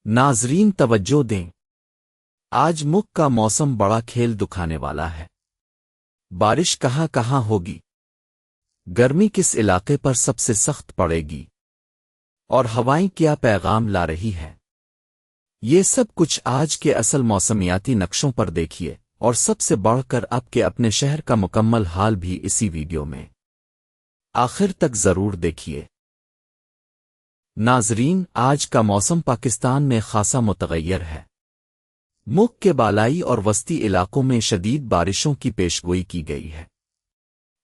ناظرین توجہ دیں، آج مکھ کا موسم بڑا کھیل دکھانے والا ہے۔ بارش کہاں کہاں ہوگی، گرمی کس علاقے پر سب سے سخت پڑے گی، اور ہوائیں کیا پیغام لا رہی ہے، یہ سب کچھ آج کے اصل موسمیاتی نقشوں پر دیکھیے، اور سب سے بڑھ کر آپ کے اپنے شہر کا مکمل حال بھی اسی ویڈیو میں آخر تک ضرور دیکھیے۔ ناظرین، آج کا موسم پاکستان میں خاصا متغیر ہے۔ ملک کے بالائی اور وسطی علاقوں میں شدید بارشوں کی پیشگوئی کی گئی ہے۔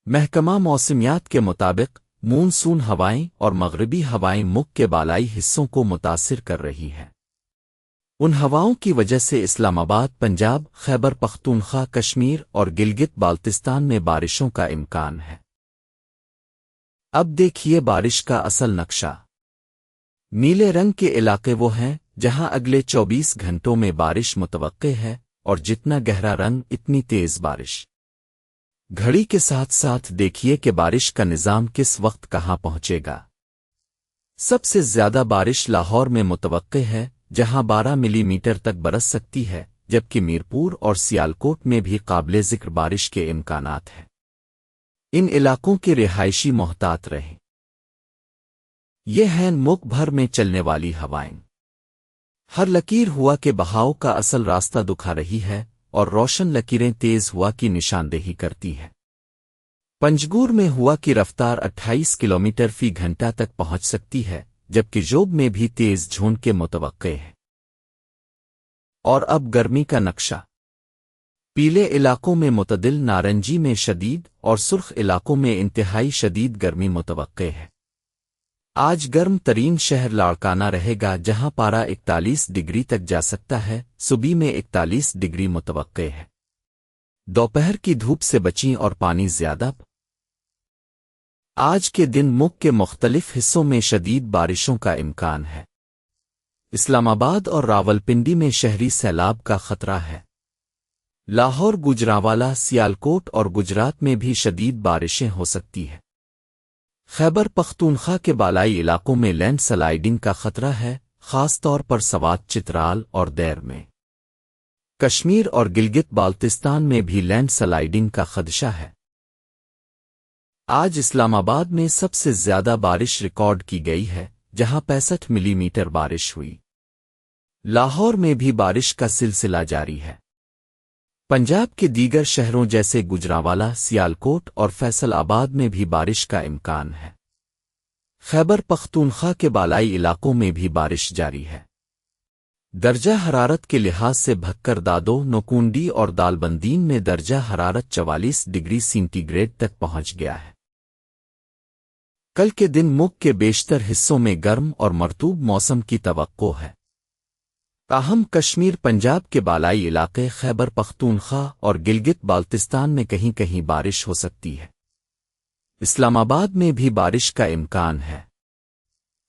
محکمہ موسمیات کے مطابق مونسون ہوائیں اور مغربی ہوائیں ملک کے بالائی حصوں کو متاثر کر رہی ہیں۔ ان ہواؤں کی وجہ سے اسلام آباد، پنجاب، خیبر پختونخوا، کشمیر اور گلگت بالتستان میں بارشوں کا امکان ہے۔ اب دیکھیے بارش کا اصل نقشہ۔ نیلے رنگ کے علاقے وہ ہیں جہاں اگلے 24 گھنٹوں میں بارش متوقع ہے، اور جتنا گہرا رنگ اتنی تیز بارش۔ گھڑی کے ساتھ ساتھ دیکھیے کہ بارش کا نظام کس وقت کہاں پہنچے گا۔ سب سے زیادہ بارش لاہور میں متوقع ہے، جہاں 12 ملی میٹر تک برس سکتی ہے، جبکہ میرپور اور سیالکوٹ میں بھی قابل ذکر بارش کے امکانات ہیں۔ ان علاقوں کے رہائشی محتاط رہیں۔ یہ ہیں ملک بھر میں چلنے والی ہوائیں۔ ہر لکیر ہوا کے بہاؤ کا اصل راستہ دکھا رہی ہے، اور روشن لکیریں تیز ہوا کی نشاندہی کرتی ہیں۔ پنجگور میں ہوا کی رفتار 28 کلومیٹر فی گھنٹہ تک پہنچ سکتی ہے، جبکہ جوب میں بھی تیز جھونڈ کے متوقع ہے۔ اور اب گرمی کا نقشہ۔ پیلے علاقوں میں معتدل، نارنجی میں شدید، اور سرخ علاقوں میں انتہائی شدید گرمی متوقع ہے۔ آج گرم ترین شہر لاڑکانہ رہے گا، جہاں پارہ 41 ڈگری تک جا سکتا ہے، صبح میں 41 ڈگری متوقع ہے۔ دوپہر کی دھوپ سے بچیں اور پانی زیادہ۔ آج کے دن ملک کے مختلف حصوں میں شدید بارشوں کا امکان ہے۔ اسلام آباد اور راولپنڈی میں شہری سیلاب کا خطرہ ہے۔ لاہور، گوجرانوالہ، سیالکوٹ اور گجرات میں بھی شدید بارشیں ہو سکتی ہیں۔ خیبر پختونخوا کے بالائی علاقوں میں لینڈ سلائیڈنگ کا خطرہ ہے، خاص طور پر سوات، چترال اور دیر میں۔ کشمیر اور گلگت بالتستان میں بھی لینڈ سلائیڈنگ کا خدشہ ہے۔ آج اسلام آباد میں سب سے زیادہ بارش ریکارڈ کی گئی ہے، جہاں 65 ملی میٹر بارش ہوئی۔ لاہور میں بھی بارش کا سلسلہ جاری ہے۔ پنجاب کے دیگر شہروں جیسے گوجرانوالہ، سیالکوٹ اور فیصل آباد میں بھی بارش کا امکان ہے۔ خیبر پختونخوا کے بالائی علاقوں میں بھی بارش جاری ہے۔ درجہ حرارت کے لحاظ سے بھکر، دادو، نوکونڈی اور دالبندین میں درجہ حرارت 44 ڈگری سینٹی گریڈ تک پہنچ گیا ہے۔ کل کے دن ملک کے بیشتر حصوں میں گرم اور مرطوب موسم کی توقع ہے۔ تاہم کشمیر، پنجاب کے بالائی علاقے، خیبر پختونخوا اور گلگت بالتستان میں کہیں کہیں بارش ہو سکتی ہے۔ اسلام آباد میں بھی بارش کا امکان ہے۔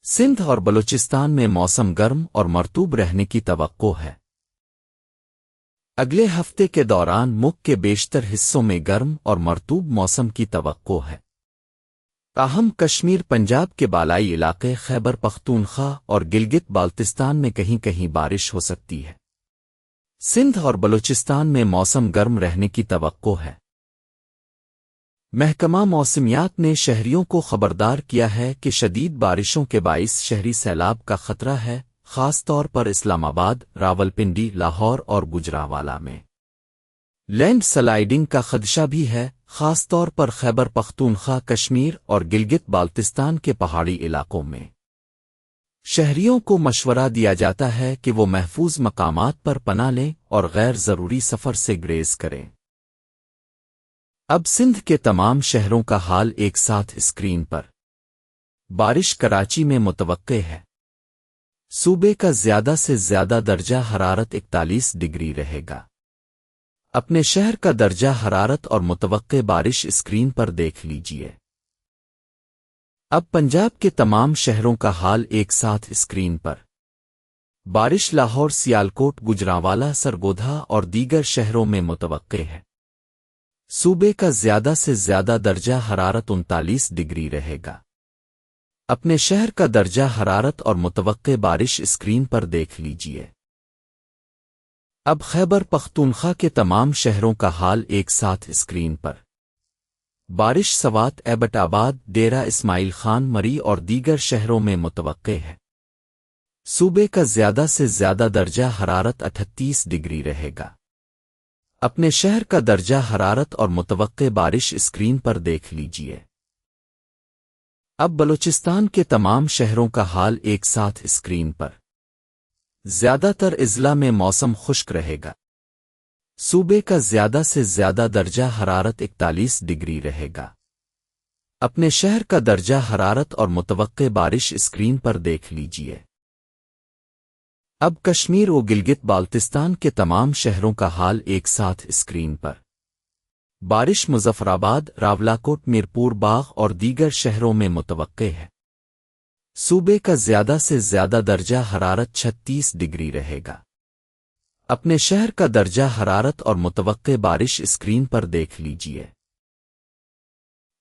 سندھ اور بلوچستان میں موسم گرم اور مرطوب رہنے کی توقع ہے۔ اگلے ہفتے کے دوران ملک کے بیشتر حصوں میں گرم اور مرطوب موسم کی توقع ہے۔ تاہم کشمیر، پنجاب کے بالائی علاقے، خیبر پختونخوا اور گلگت بالتستان میں کہیں کہیں بارش ہو سکتی ہے۔ سندھ اور بلوچستان میں موسم گرم رہنے کی توقع ہے۔ محکمہ موسمیات نے شہریوں کو خبردار کیا ہے کہ شدید بارشوں کے باعث شہری سیلاب کا خطرہ ہے، خاص طور پر اسلام آباد، راولپنڈی، لاہور اور گوجرانوالہ میں۔ لینڈ سلائیڈنگ کا خدشہ بھی ہے، خاص طور پر خیبر پختونخوا، کشمیر اور گلگت بالتستان کے پہاڑی علاقوں میں۔ شہریوں کو مشورہ دیا جاتا ہے کہ وہ محفوظ مقامات پر پناہ لیں اور غیر ضروری سفر سے گریز کریں۔ اب سندھ کے تمام شہروں کا حال ایک ساتھ اسکرین پر۔ بارش کراچی میں متوقع ہے۔ صوبے کا زیادہ سے زیادہ درجہ حرارت 41 ڈگری رہے گا۔ اپنے شہر کا درجہ حرارت اور متوقع بارش اسکرین پر دیکھ لیجئے۔ اب پنجاب کے تمام شہروں کا حال ایک ساتھ اسکرین پر۔ بارش لاہور، سیالکوٹ، گوجرانوالہ، سرگودھا اور دیگر شہروں میں متوقع ہے۔ صوبے کا زیادہ سے زیادہ درجہ حرارت 39 ڈگری رہے گا۔ اپنے شہر کا درجہ حرارت اور متوقع بارش اسکرین پر دیکھ لیجیے۔ اب خیبر پختونخوا کے تمام شہروں کا حال ایک ساتھ اسکرین پر۔ بارش سوات، ایبٹ آباد، ڈیرہ اسماعیل خان، مری اور دیگر شہروں میں متوقع ہے۔ صوبے کا زیادہ سے زیادہ درجہ حرارت 38 ڈگری رہے گا۔ اپنے شہر کا درجہ حرارت اور متوقع بارش اسکرین پر دیکھ لیجیے۔ اب بلوچستان کے تمام شہروں کا حال ایک ساتھ اسکرین پر۔ زیادہ تر اضلاع میں موسم خشک رہے گا۔ صوبے کا زیادہ سے زیادہ درجہ حرارت 41 ڈگری رہے گا۔ اپنے شہر کا درجہ حرارت اور متوقع بارش اسکرین پر دیکھ لیجیے۔ اب کشمیر و گلگت بالتستان کے تمام شہروں کا حال ایک ساتھ اسکرین پر۔ بارش مظفرآباد، راولاکوٹ، میرپور باغ اور دیگر شہروں میں متوقع ہے۔ صوبے کا زیادہ سے زیادہ درجہ حرارت 36 ڈگری رہے گا۔ اپنے شہر کا درجہ حرارت اور متوقع بارش اسکرین پر دیکھ لیجیے۔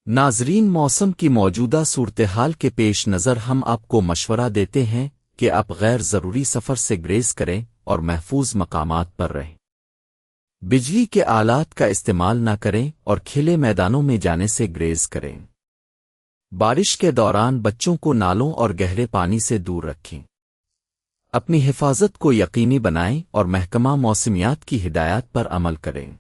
ناظرین، موسم کی موجودہ صورتحال کے پیش نظر ہم آپ کو مشورہ دیتے ہیں کہ آپ غیر ضروری سفر سے گریز کریں اور محفوظ مقامات پر رہیں۔ بجلی کے آلات کا استعمال نہ کریں اور کھلے میدانوں میں جانے سے گریز کریں۔ بارش کے دوران بچوں کو نالوں اور گہرے پانی سے دور رکھیں۔ اپنی حفاظت کو یقینی بنائیں اور محکمہ موسمیات کی ہدایات پر عمل کریں۔